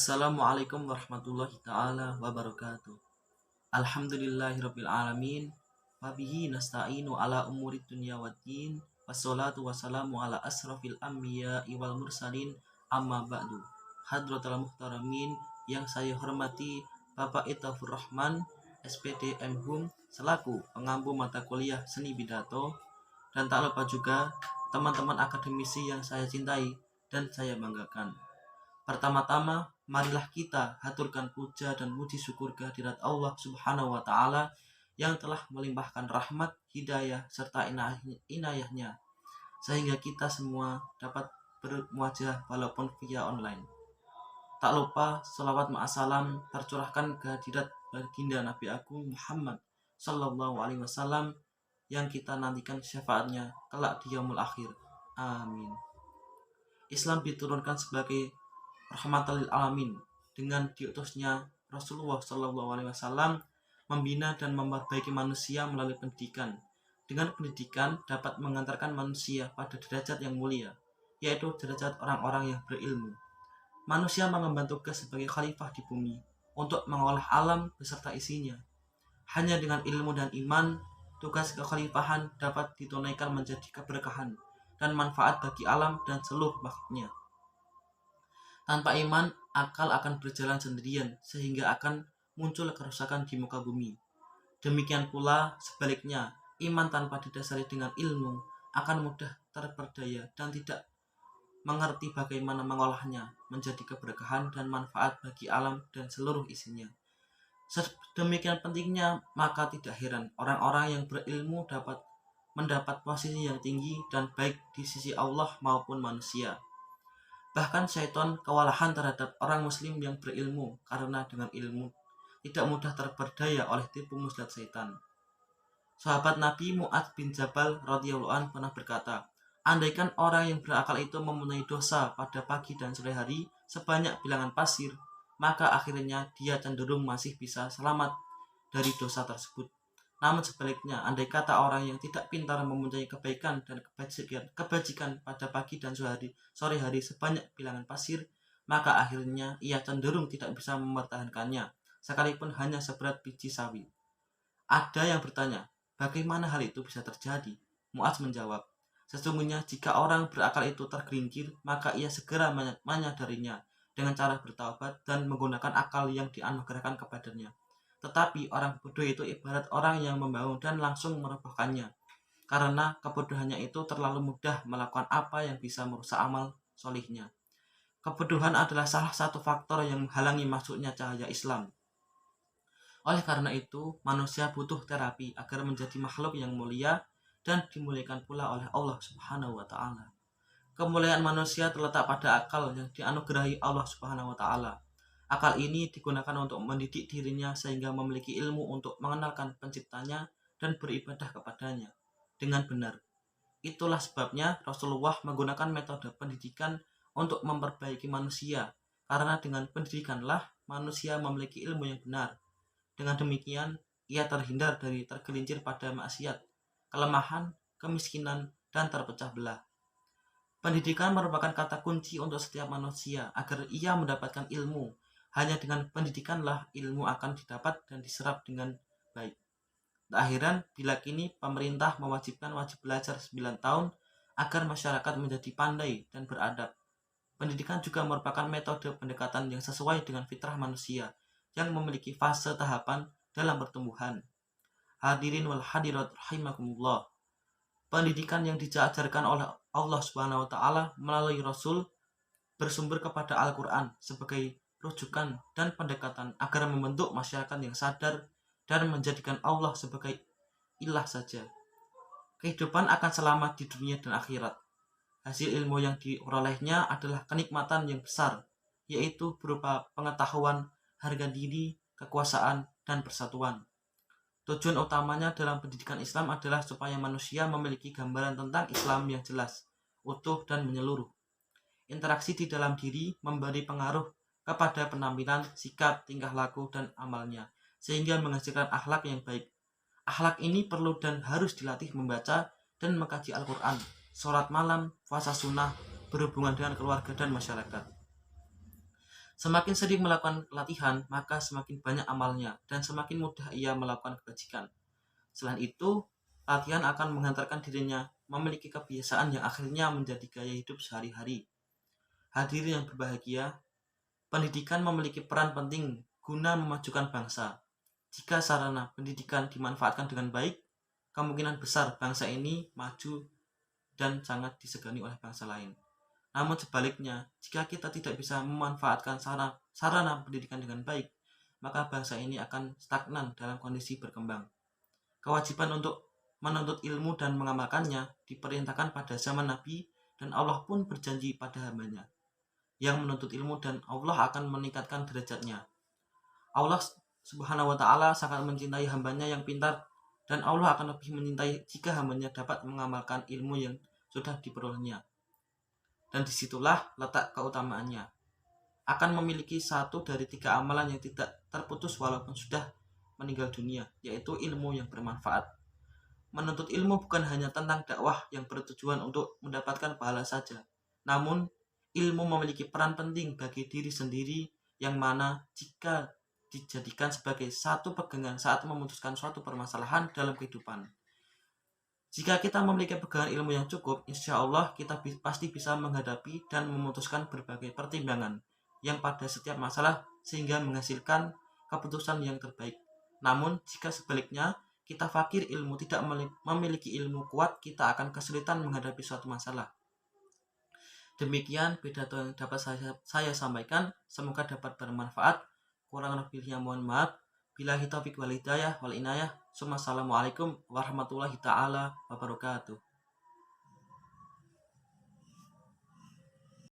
Assalamualaikum warahmatullahi ta'ala wabarakatuh. Alhamdulillahirabbil alamin. Wabihi nasta'inu ala umuri dunya waddin. Wassalatu wassalamu ala asrafil anbiya'i wal mursalin. Amma ba'du. Hadratal muhtaramin yang saya hormati Bapak Itafur Rahman, SPD MHum, selaku pengampu mata kuliah Seni Pidato, dan tak lupa juga teman-teman akademisi yang saya cintai dan saya banggakan. Pertama-tama, marilah kita haturkan puja dan puji syukur kehadirat Allah Subhanahu wa Ta'ala yang telah melimpahkan rahmat, hidayah, serta inayahnya, sehingga kita semua dapat bermuajah walaupun via online. Tak lupa salawat ma'asalam tercurahkan kehadirat baginda Nabi Agung Muhammad Sallallahu Alaihi Wasallam yang kita nantikan syafaatnya kelak di yaumul akhir. Amin. Islam diturunkan sebagai rahmatan lil alamin. Dengan diutusnya Rasulullah Shallallahu Alaihi Wasallam membina dan memperbaiki manusia melalui pendidikan. Dengan pendidikan dapat mengantarkan manusia pada derajat yang mulia, yaitu derajat orang-orang yang berilmu. Manusia mengemban tugas sebagai khalifah di bumi untuk mengolah alam beserta isinya. Hanya dengan ilmu dan iman, tugas kekhalifahan dapat ditunaikan menjadi keberkahan dan manfaat bagi alam dan seluruh makhluknya. Tanpa iman, akal akan berjalan sendirian sehingga akan muncul kerusakan di muka bumi. Demikian pula sebaliknya, iman tanpa didasari dengan ilmu akan mudah terperdaya dan tidak mengerti bagaimana mengolahnya menjadi keberkahan dan manfaat bagi alam dan seluruh isinya. Sedemikian pentingnya, maka tidak heran orang-orang yang berilmu dapat mendapat posisi yang tinggi dan baik di sisi Allah maupun manusia. Bahkan syaitan kewalahan terhadap orang muslim yang berilmu karena dengan ilmu tidak mudah terperdaya oleh tipu muslihat syaitan. Sahabat Nabi Mu'adz bin Jabal radhiyallahu anhu pernah berkata, andaikan orang yang berakal itu mempunyai dosa pada pagi dan sore hari sebanyak bilangan pasir, maka akhirnya dia cenderung masih bisa selamat dari dosa tersebut. Namun sebaliknya, andai kata orang yang tidak pintar mempunyai kebaikan dan kebajikan pada pagi dan sore hari sebanyak bilangan pasir, maka akhirnya ia cenderung tidak bisa mempertahankannya, sekalipun hanya seberat biji sawi. Ada yang bertanya, bagaimana hal itu bisa terjadi? Mu'adz menjawab, sesungguhnya jika orang berakal itu tergelincir, maka ia segera menyadarinya dengan cara bertaubat dan menggunakan akal yang dianugerahkan kepadanya. Tetapi orang bodoh itu ibarat orang yang membangun dan langsung merobohkannya, karena kebodohannya itu terlalu mudah melakukan apa yang bisa merusak amal solihnya. Kebodohan adalah salah satu faktor yang menghalangi masuknya cahaya Islam. Oleh karena itu, manusia butuh terapi agar menjadi makhluk yang mulia dan dimuliakan pula oleh Allah Subhanahu wa Ta'ala. Kemuliaan manusia terletak pada akal yang dianugerahi Allah Subhanahu wa Ta'ala. Akal ini digunakan untuk mendidik dirinya sehingga memiliki ilmu untuk mengenalkan penciptanya dan beribadah kepadanya dengan benar. Itulah sebabnya Rasulullah menggunakan metode pendidikan untuk memperbaiki manusia, karena dengan pendidikanlah manusia memiliki ilmu yang benar. Dengan demikian, ia terhindar dari tergelincir pada maksiat, kelemahan, kemiskinan, dan terpecah belah. Pendidikan merupakan kata kunci untuk setiap manusia agar ia mendapatkan ilmu. Hanya dengan pendidikanlah ilmu akan didapat dan diserap dengan baik. Tak heran bila kini pemerintah mewajibkan wajib belajar 9 tahun agar masyarakat menjadi pandai dan beradab. Pendidikan juga merupakan metode pendekatan yang sesuai dengan fitrah manusia yang memiliki fase tahapan dalam pertumbuhan. Hadirin wal hadirat rahimakumullah. Pendidikan yang diajarkan oleh Allah Subhanahu wa Ta'ala melalui Rasul bersumber kepada Al-Quran sebagai rujukan dan pendekatan agar membentuk masyarakat yang sadar dan menjadikan Allah sebagai ilah saja. Kehidupan akan selamat di dunia dan akhirat. Hasil ilmu yang diperolehnya adalah kenikmatan yang besar, yaitu berupa pengetahuan, harga diri, kekuasaan, dan persatuan. Tujuan utamanya dalam pendidikan Islam adalah supaya manusia memiliki gambaran tentang Islam yang jelas, utuh, dan menyeluruh. Interaksi di dalam diri memberi pengaruh kepada penampilan, sikap, tingkah laku, dan amalnya, sehingga menghasilkan akhlak yang baik. Akhlak ini perlu dan harus dilatih membaca dan mengkaji Al-Quran, sholat malam, puasa sunnah, berhubungan dengan keluarga dan masyarakat. Semakin sering melakukan latihan, maka semakin banyak amalnya dan semakin mudah ia melakukan kebajikan. Selain itu, latihan akan menghantarkan dirinya memiliki kebiasaan yang akhirnya menjadi gaya hidup sehari-hari. Hadirin yang berbahagia, pendidikan memiliki peran penting guna memajukan bangsa. Jika sarana pendidikan dimanfaatkan dengan baik, kemungkinan besar bangsa ini maju dan sangat disegani oleh bangsa lain. Namun sebaliknya, jika kita tidak bisa memanfaatkan sarana pendidikan dengan baik, maka bangsa ini akan stagnan dalam kondisi berkembang. Kewajiban untuk menuntut ilmu dan mengamalkannya diperintahkan pada zaman Nabi, dan Allah pun berjanji pada hambanya yang menuntut ilmu, dan Allah akan meningkatkan derajatnya. Allah Subhanahu wa Ta'ala sangat mencintai hambanya yang pintar, dan Allah akan lebih mencintai jika hambanya dapat mengamalkan ilmu yang sudah diperolehnya. Dan disitulah letak keutamaannya. Akan memiliki satu dari 3 amalan yang tidak terputus walaupun sudah meninggal dunia, yaitu ilmu yang bermanfaat. Menuntut ilmu bukan hanya tentang dakwah yang bertujuan untuk mendapatkan pahala saja, namun ilmu memiliki peran penting bagi diri sendiri, yang mana jika dijadikan sebagai satu pegangan saat memutuskan suatu permasalahan dalam kehidupan. Jika kita memiliki pegangan ilmu yang cukup, insya Allah kita pasti bisa menghadapi dan memutuskan berbagai pertimbangan yang pada setiap masalah sehingga menghasilkan keputusan yang terbaik. Namun, jika sebaliknya kita fakir ilmu, tidak memiliki ilmu kuat, kita akan kesulitan menghadapi suatu masalah. Demikian pidato yang dapat saya sampaikan, semoga dapat bermanfaat. Kurang lebihnya mohon maaf. Billahi taufiq wal hidayah wal inayah. Assalamualaikum warahmatullahi taala wabarakatuh.